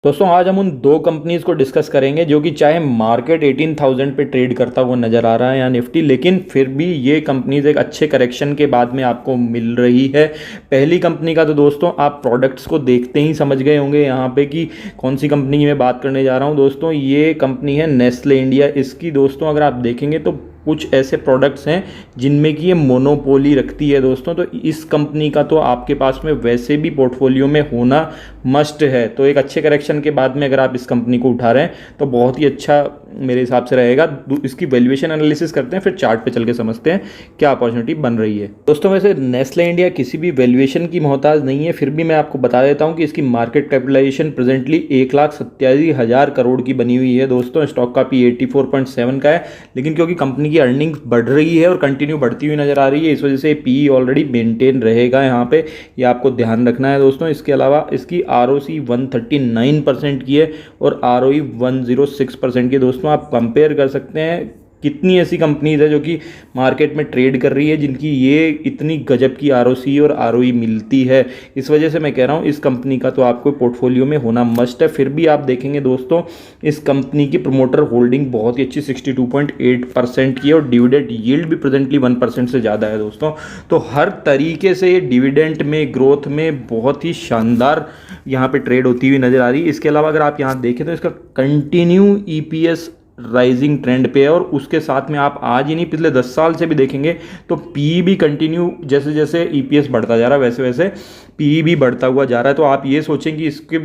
दोस्तों आज हम उन दो कंपनीज को डिस्कस करेंगे जो कि चाहे मार्केट 18,000 पे ट्रेड करता हुआ नज़र आ रहा है या निफ्टी, लेकिन फिर भी ये कंपनीज एक अच्छे करेक्शन के बाद में आपको मिल रही है। पहली कंपनी का तो दोस्तों आप प्रोडक्ट्स को देखते ही समझ गए होंगे यहाँ पे कि कौन सी कंपनी की मैं बात करने जा रहा हूँ। दोस्तों ये कंपनी है नेस्ले इंडिया। इसकी दोस्तों अगर आप देखेंगे तो कुछ ऐसे प्रोडक्ट्स हैं जिनमें कि ये मोनोपोली रखती है दोस्तों, तो इस कंपनी का तो आपके पास में वैसे भी पोर्टफोलियो में होना मस्ट है। तो एक अच्छे करेक्शन के बाद में अगर आप इस कंपनी को उठा रहे हैं तो बहुत ही अच्छा मेरे हिसाब से रहेगा। इसकी वैल्यूएशन एनालिसिस करते हैं, फिर चार्ट पे चल के समझते हैं क्या अपॉर्चुनिटी बन रही है। दोस्तों वैसे नेस्ले इंडिया किसी भी वैल्यूएशन की मोहताज नहीं है, फिर भी मैं आपको बता देता हूँ कि इसकी मार्केट कैपिटलाइजेशन प्रेजेंटली 1,87,000 करोड़ की बनी हुई है। दोस्तों स्टॉक का पी 84.7 का है, लेकिन क्योंकि कंपनी की अर्निंग्स बढ़ रही है और कंटिन्यू बढ़ती हुई नजर आ रही है, इस वजह से पी ऑलरेडी मेंटेन रहेगा यहाँ पे, ये आपको ध्यान रखना है दोस्तों। इसके अलावा इसकी ROC 139% की है और ROE 106% की। दोस्तों आप कंपेयर कर सकते हैं कितनी ऐसी कंपनीज है जो कि मार्केट में ट्रेड कर रही है जिनकी ये इतनी गजब की ROC और ROE मिलती है। इस वजह से मैं कह रहा हूँ इस कंपनी का तो आपको पोर्टफोलियो में होना मस्ट है। फिर भी आप देखेंगे दोस्तों इस कंपनी की प्रमोटर होल्डिंग बहुत ही अच्छी 62.8% की है और डिविडेंड यील्ड भी प्रेजेंटली 1% से ज़्यादा है दोस्तों। तो हर तरीके से ये डिविडेंड में ग्रोथ में बहुत ही शानदार यहाँ पे ट्रेड होती हुई नज़र आ रही है। इसके अलावा अगर आप यहाँ देखें तो इसका कंटिन्यू EPS राइजिंग ट्रेंड पे है और उसके साथ में आप आज ही नहीं पिछले 10 साल से भी देखेंगे तो पी भी कंटिन्यू, जैसे जैसे EPS बढ़ता जा रहा है वैसे वैसे पी भी बढ़ता हुआ जा रहा है। तो आप ये सोचें कि इसके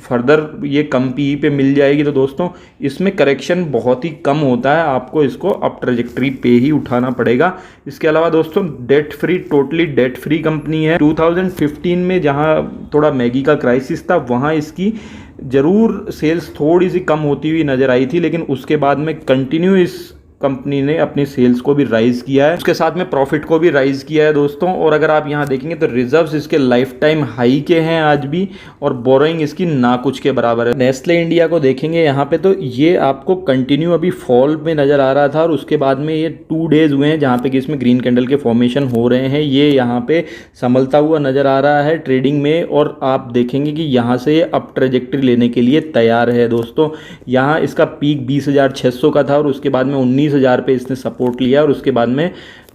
फर्दर ये कम पी पे मिल जाएगी तो दोस्तों इसमें करेक्शन बहुत ही कम होता है, आपको इसको अप ट्रेजेक्टरी पे ही उठाना पड़ेगा। इसके अलावा दोस्तों debt free, totally debt free company है। 2015 में जहाँ थोड़ा मैगी का क्राइसिस था वहाँ इसकी ज़रूर सेल्स थोड़ी सी कम होती हुई नज़र आई थी, लेकिन उसके बाद में कंटिन्यू इस कंपनी ने अपनी सेल्स को भी राइज किया है, उसके साथ में प्रॉफिट को भी राइज किया है दोस्तों। और अगर आप यहाँ देखेंगे तो रिजर्व्स इसके लाइफ टाइम हाई के हैं आज भी और बोरोइंग इसकी ना कुछ के बराबर है। नेस्ले इंडिया को देखेंगे यहाँ पे तो ये आपको कंटिन्यू अभी फॉल में नज़र आ रहा था और उसके बाद में ये 2 डेज हुए हैं जहाँ पे कि इसमें ग्रीन कैंडल के फॉर्मेशन हो रहे हैं। ये यहाँ पे संभलता हुआ नज़र आ रहा है ट्रेडिंग में और आप देखेंगे कि यहाँ से ये अप ट्रेजेक्टरी लेने के लिए तैयार है दोस्तों। यहाँ इसका पीक 20,600 का था और उसके बाद में 19,000 पे इसने सपोर्ट लिया और उसके बाद में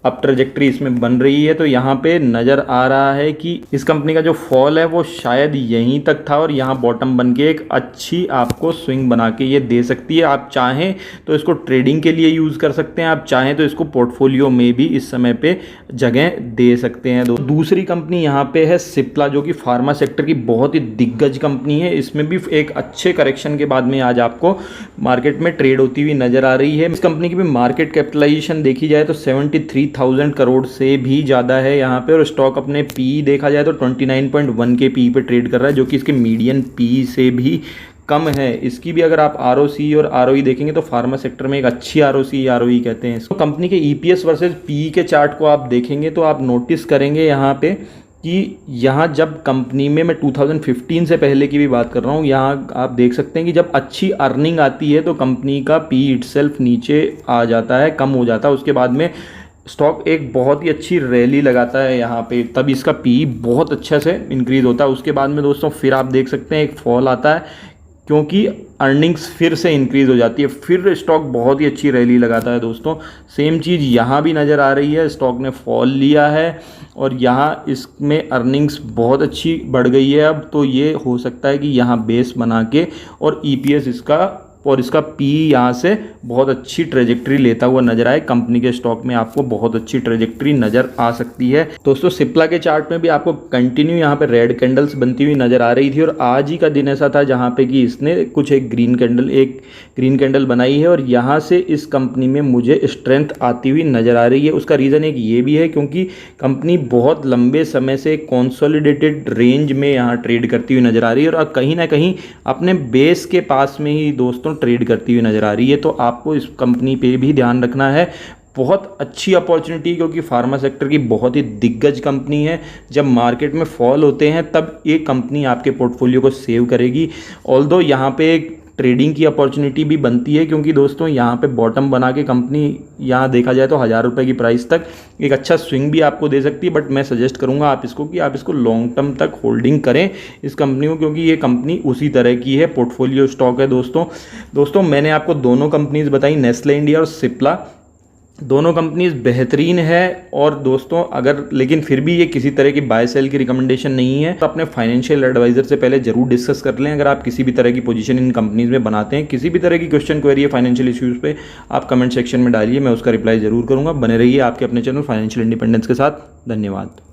अब ट्रेजेक्टरी इसमें बन रही है। तो यहाँ पे नज़र आ रहा है कि इस कंपनी का जो फॉल है वो शायद यहीं तक था और यहाँ बॉटम बन के एक अच्छी आपको स्विंग बना के ये दे सकती है। आप चाहें तो इसको ट्रेडिंग के लिए यूज़ कर सकते हैं, आप चाहें तो इसको पोर्टफोलियो में भी इस समय पे जगह दे सकते हैं। दूसरी कंपनी यहाँ पे है सिप्ला, जो कि फार्मा सेक्टर की बहुत ही दिग्गज कंपनी है। इसमें भी एक अच्छे करेक्शन के बाद में आज आपको मार्केट में ट्रेड होती हुई नज़र आ रही है। इस कंपनी की भी मार्केट कैपिटलाइजेशन देखी जाए तो 73,000 करोड़ से भी ज़्यादा है यहाँ पे और स्टॉक अपने पी देखा जाए तो 29.1 के पी पे ट्रेड कर रहा है, जो कि इसके मीडियन पी से भी कम है। इसकी भी अगर आप ROC और ROE देखेंगे तो फार्मा सेक्टर में एक अच्छी ROC ROE कहते हैं इसको। कंपनी के EPS वर्सेस पी के चार्ट को आप देखेंगे तो आप नोटिस करेंगे यहाँ पे कि यहाँ जब कंपनी में, मैं 2015 से पहले की भी बात कर रहा हूँ, यहाँ आप देख सकते हैं कि जब अच्छी अर्निंग आती है तो कंपनी का पी इटसेल्फ नीचे आ जाता है, कम हो जाता है। उसके बाद में स्टॉक एक बहुत ही अच्छी रैली लगाता है यहाँ पे, तब इसका पी बहुत अच्छा से इंक्रीज़ होता है। उसके बाद में दोस्तों फिर आप देख सकते हैं एक फॉल आता है क्योंकि अर्निंग्स फिर से इंक्रीज़ हो जाती है, फिर स्टॉक बहुत ही अच्छी रैली लगाता है दोस्तों। सेम चीज़ यहाँ भी नज़र आ रही है, स्टॉक ने फॉल लिया है और यहाँ इसमें अर्निंग्स बहुत अच्छी बढ़ गई है अब, तो ये हो सकता है कि यहाँ बेस बना के और EPS इसका और इसका पी यहाँ से बहुत अच्छी ट्रेजेक्टरी लेता हुआ नजर आए। कंपनी के स्टॉक में आपको बहुत अच्छी ट्रेजेक्टरी नज़र आ सकती है दोस्तों। सिप्ला के चार्ट में भी आपको कंटिन्यू यहाँ पे रेड कैंडल्स बनती हुई नज़र आ रही थी और आज ही का दिन ऐसा था जहाँ पे कि इसने एक ग्रीन कैंडल बनाई है और यहाँ से इस कंपनी में मुझे स्ट्रेंथ आती हुई नज़र आ रही है। उसका रीज़न एक ये भी है क्योंकि कंपनी बहुत लंबे समय से कॉन्सोलिडेटेड रेंज में यहाँ ट्रेड करती हुई नज़र आ रही है और कहीं ना कहीं अपने बेस के पास में ही दोस्तों ट्रेड करती हुई नज़र आ रही है। तो आपको इस कंपनी पे भी ध्यान रखना है, बहुत अच्छी अपॉर्चुनिटी क्योंकि फार्मा सेक्टर की बहुत ही दिग्गज कंपनी है। जब मार्केट में फॉल होते हैं तब ये कंपनी आपके पोर्टफोलियो को सेव करेगी। ऑल्दो यहाँ पे एक ट्रेडिंग की अपॉर्चुनिटी भी बनती है, क्योंकि दोस्तों यहाँ पे बॉटम बना के कंपनी यहाँ देखा जाए तो 1000 रुपये की प्राइस तक एक अच्छा स्विंग भी आपको दे सकती है। बट मैं सजेस्ट करूँगा आप इसको कि आप इसको लॉन्ग टर्म तक होल्डिंग करें इस कंपनी को, क्योंकि ये कंपनी उसी तरह की है, पोर्टफोलियो स्टॉक है दोस्तों मैंने आपको दोनों कंपनीज बताई, नेस्ले इंडिया और सिप्ला। दोनों कंपनीज बेहतरीन है। और दोस्तों अगर लेकिन फिर भी ये किसी तरह की बाय सेल की रिकमेंडेशन नहीं है, तो अपने फाइनेंशियल एडवाइजर से पहले जरूर डिस्कस कर लें। अगर आप किसी भी तरह की पोजीशन इन कंपनीज में बनाते हैं, किसी भी तरह की क्वेश्चन क्वेरी है फाइनेंशियल इश्यूज पे, आप कमेंट सेक्शन में डालिए, मैं उसका रिप्लाई जरूर करूंगा। बने रहिए आपके अपने चैनल फाइनेंशियल इंडिपेंडेंस के साथ। धन्यवाद।